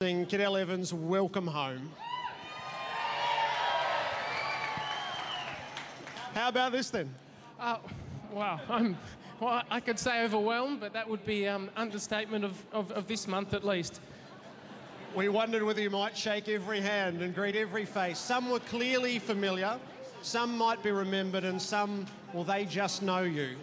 Cadel Evans, welcome home. How about this then? Wow, well, I could say overwhelmed, but that would be understatement of this month at least. We wondered whether you might shake every hand and greet every face. Some were clearly familiar, some might be remembered, and some, well, they just know you.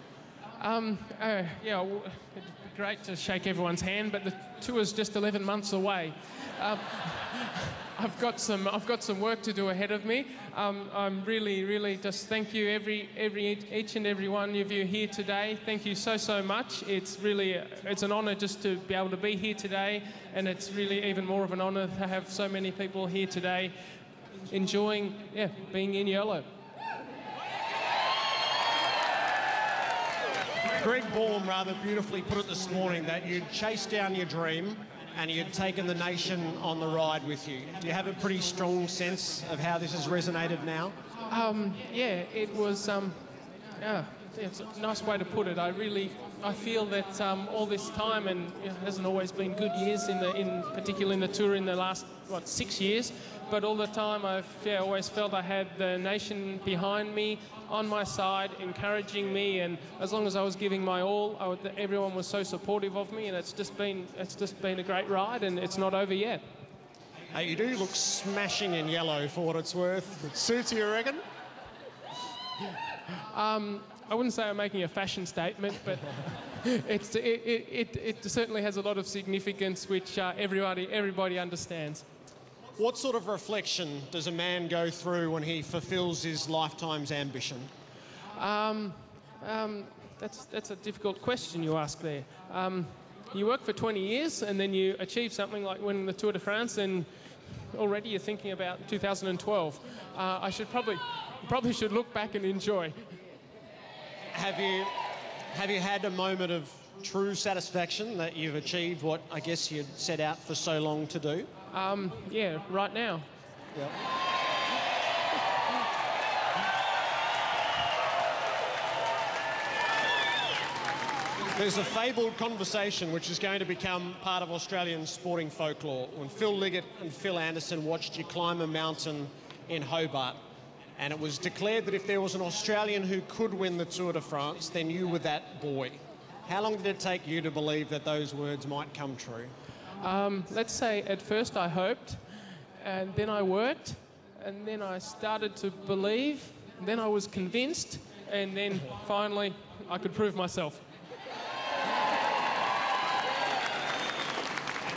Yeah, well, it'd be great to shake everyone's hand, but the tour's just 11 months away. I've got some work to do ahead of me. I'm really just thank you each and every one of you here today. Thank you so much. It's an honour just to be able to be here today, and it's really even more of an honour to have so many people here today enjoying being in yellow. Greg Baum rather beautifully put it this morning that you'd chased down your dream and you'd taken the nation on the ride with you. Do you have a pretty strong sense of how this has resonated now? Yeah, it was, it's a nice way to put it. I feel that all this time, and it hasn't always been good years, particularly in the tour in the last, 6 years, but all the time I've always felt I had the nation behind me, on my side, encouraging me, and as long as I was giving my all, everyone was so supportive of me, and it's just been a great ride, and it's not over yet. Hey, you do look smashing in yellow for what it's worth. It suits you, I reckon? I wouldn't say I'm making a fashion statement, but it certainly has a lot of significance, which everybody understands. What sort of reflection does a man go through when he fulfills his lifetime's ambition? That's a difficult question you ask there. You work for 20 years and then you achieve something like winning the Tour de France, and already you're thinking about 2012. I should probably should look back and enjoy. Have you had a moment of true satisfaction that you've achieved what I guess you'd set out for so long to do? Yeah, right now. Yeah. There's a fabled conversation which is going to become part of Australian sporting folklore when Phil Liggett and Phil Anderson watched you climb a mountain in Hobart, and it was declared that if there was an Australian who could win the Tour de France, then you were that boy. How long did it take you to believe that those words might come true? Let's say at first I hoped, and then I worked, and then I started to believe, and then I was convinced, and then finally I could prove myself.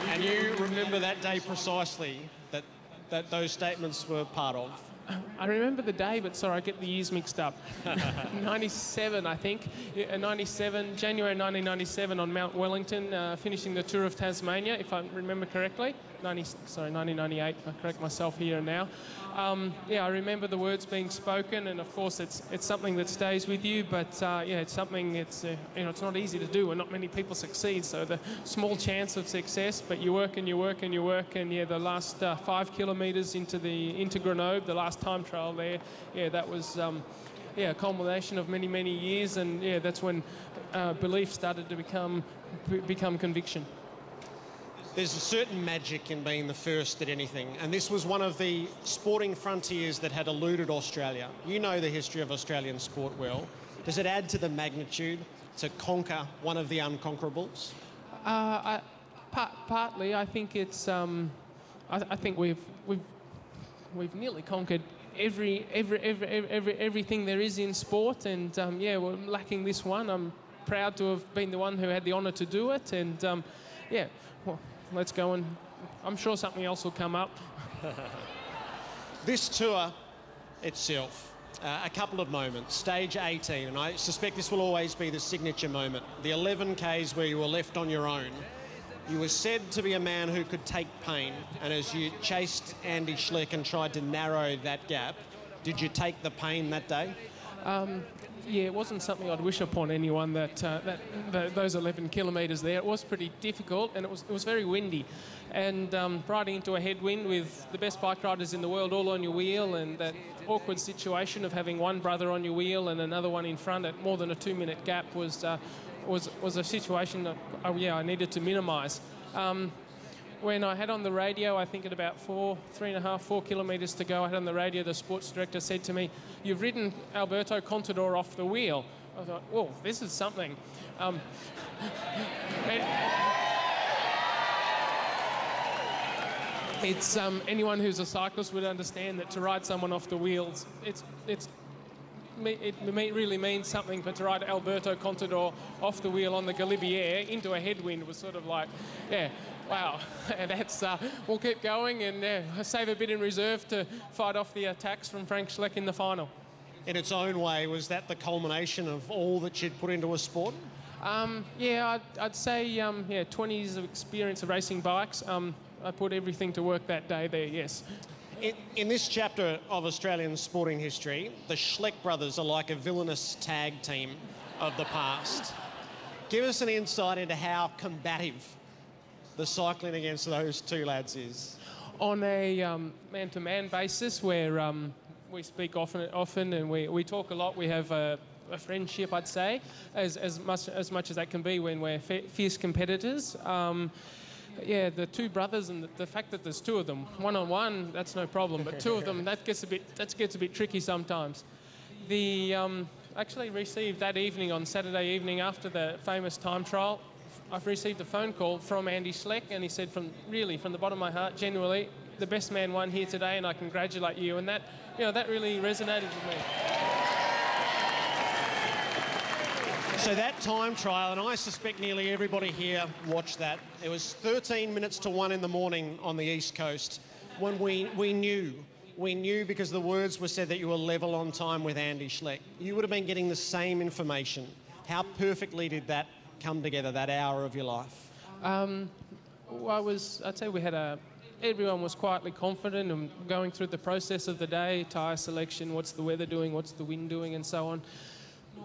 And you remember that day precisely that those statements were part of? I remember the day, but sorry, I get the years mixed up. 97, I think. January 1997 on Mount Wellington, finishing the Tour of Tasmania, if I remember correctly. 1998, I correct myself here and now. I remember the words being spoken, and of course it's something that stays with you, but it's something, it's not easy to do, and not many people succeed, so the small chance of success, but you work and you work and you work, and the last 5 kilometres into Grenoble, the last time trial there, that was a culmination of many years, and that's when belief started to become conviction. There's a certain magic in being the first at anything, and this was one of the sporting frontiers that had eluded Australia. You know the history of Australian sport well. Does it add to the magnitude to conquer one of the unconquerables? Partly, I think it's. I think we've nearly conquered everything there is in sport, and we're lacking this one. I'm proud to have been the one who had the honour to do it, and well, let's go, and I'm sure something else will come up. This tour itself, a couple of moments. Stage 18, and I suspect this will always be the signature moment. The 11 Ks where you were left on your own. You were said to be a man who could take pain, and as you chased Andy Schleck and tried to narrow that gap, did you take the pain that day? It wasn't something I'd wish upon anyone, those 11 kilometres there. It was pretty difficult, and it was very windy. And riding into a headwind with the best bike riders in the world all on your wheel, and that awkward situation of having one brother on your wheel and another one in front at more than a 2-minute gap was a situation that I needed to minimise. when I had on the radio, I think at about 3.5, 4 kilometres to go, I had on the radio, the sports director said to me, "You've ridden Alberto Contador off the wheel." I thought, "Whoa, this is something." It's anyone who's a cyclist would understand that to ride someone off the wheels, it really means something. But to ride Alberto Contador off the wheel on the Galibier into a headwind was sort of like, yeah, wow. And that's we'll keep going and save a bit in reserve to fight off the attacks from Frank Schleck in the final. In its own way, was that the culmination of all that you'd put into a sport? Yeah, I'd say 20 years of experience of racing bikes. I put everything to work that day there, yes. In this chapter of Australian sporting history, the Schleck brothers are like a villainous tag team of the past. Give us an insight into how combative the cycling against those two lads is. On a man-to-man basis, where we speak often and we talk a lot, we have a friendship, I'd say, as much as that can be when we're fierce competitors. Yeah, the two brothers and the fact that there's two of them, one-on-one, that's no problem, but two of them, that gets a bit tricky sometimes. Actually received that evening, on Saturday evening after the famous time trial, I've received a phone call from Andy Schleck, and he said, from the bottom of my heart, genuinely, the best man won here today, and I congratulate you. And that really resonated with me. So that time trial, and I suspect nearly everybody here watched that. It was 13 minutes to 1 in the morning on the East Coast when we knew because the words were said that you were level on time with Andy Schleck. You would have been getting the same information. How perfectly did that come together, that hour of your life? I'd say everyone was quietly confident and going through the process of the day, tyre selection, what's the weather doing, what's the wind doing, and so on.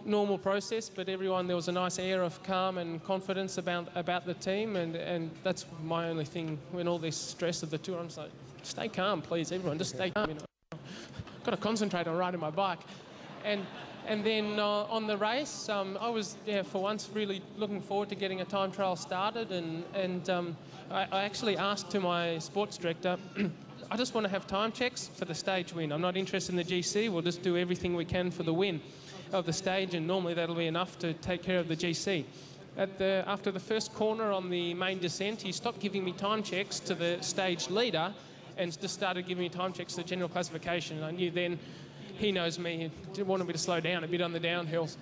Normal process, but there was a nice air of calm and confidence about the team, and that's my only thing when all this stress of the tour. I'm just like, stay calm, please, everyone, just stay calm. Got to concentrate on riding my bike, and then on the race, I was for once really looking forward to getting a time trial started, and I actually asked to my sports director, I just want to have time checks for the stage win. I'm not interested in the GC. We'll just do everything we can for the win of the stage, and normally that'll be enough to take care of the GC. After the first corner on the main descent, he stopped giving me time checks to the stage leader and just started giving me time checks to general classification. And I knew then he knows me. He wanted me to slow down a bit on the downhills.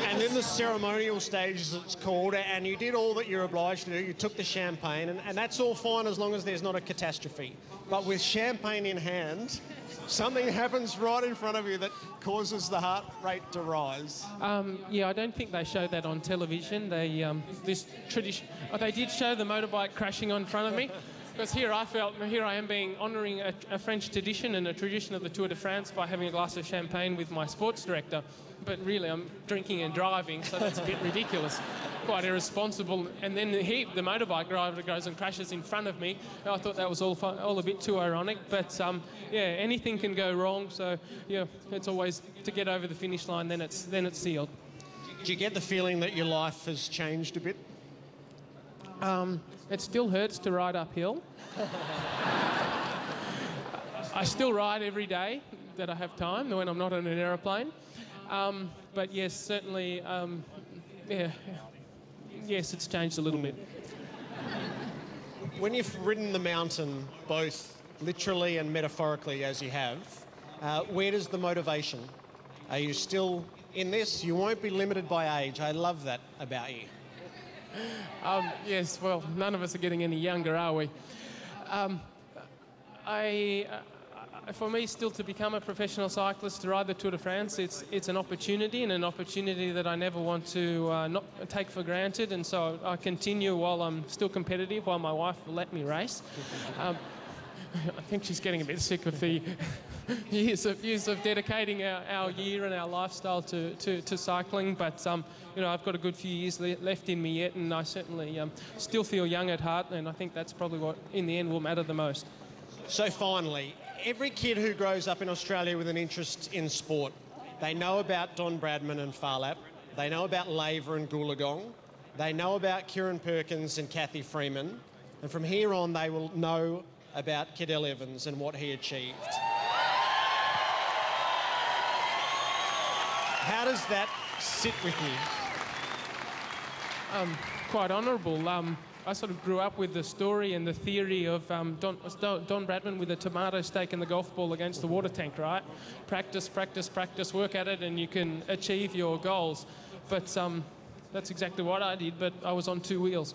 And then the ceremonial stage, as it's called, and you did all that you're obliged to do. You took the champagne, and that's all fine as long as there's not a catastrophe. But with champagne in hand, something happens right in front of you that causes the heart rate to rise. I don't think they showed that on television. They did show the motorbike crashing in front of me. Because here I am honouring a French tradition and a tradition of the Tour de France by having a glass of champagne with my sports director. But really, I'm drinking and driving, so that's a bit ridiculous, quite irresponsible. And then the motorbike driver goes and crashes in front of me. I thought that was all a bit too ironic. But anything can go wrong. So it's always to get over the finish line. Then it's sealed. Do you get the feeling that your life has changed a bit? It still hurts to ride uphill. I still ride every day that I have time when I'm not on an aeroplane. But yes, certainly, yes, it's changed a little bit. When you've ridden the mountain, both literally and metaphorically as you have, where does the motivation? Are you still in this? You won't be limited by age. I love that about you. Yes, well, none of us are getting any younger, are we? For me, still to become a professional cyclist, to ride the Tour de France, it's an opportunity, and an opportunity that I never want to not take for granted. And so I continue while I'm still competitive, while my wife will let me race. I think she's getting a bit sick of the years of dedicating our year and our lifestyle to cycling. But I've got a good few years left in me yet, and I certainly still feel young at heart. And I think that's probably what, in the end, will matter the most. So finally, every kid who grows up in Australia with an interest in sport, they know about Don Bradman and Phar Lap, they know about Laver and Goolagong, They know about Kieran Perkins and Kathy Freeman, and from here on they will know about Cadel Evans and what he achieved. How does that sit with you? Quite honourable. I sort of grew up with the story and the theory of Don Bradman with a tomato stake and the golf ball against the water tank, right? Practice, practice, practice, work at it and you can achieve your goals. But that's exactly what I did, but I was on two wheels.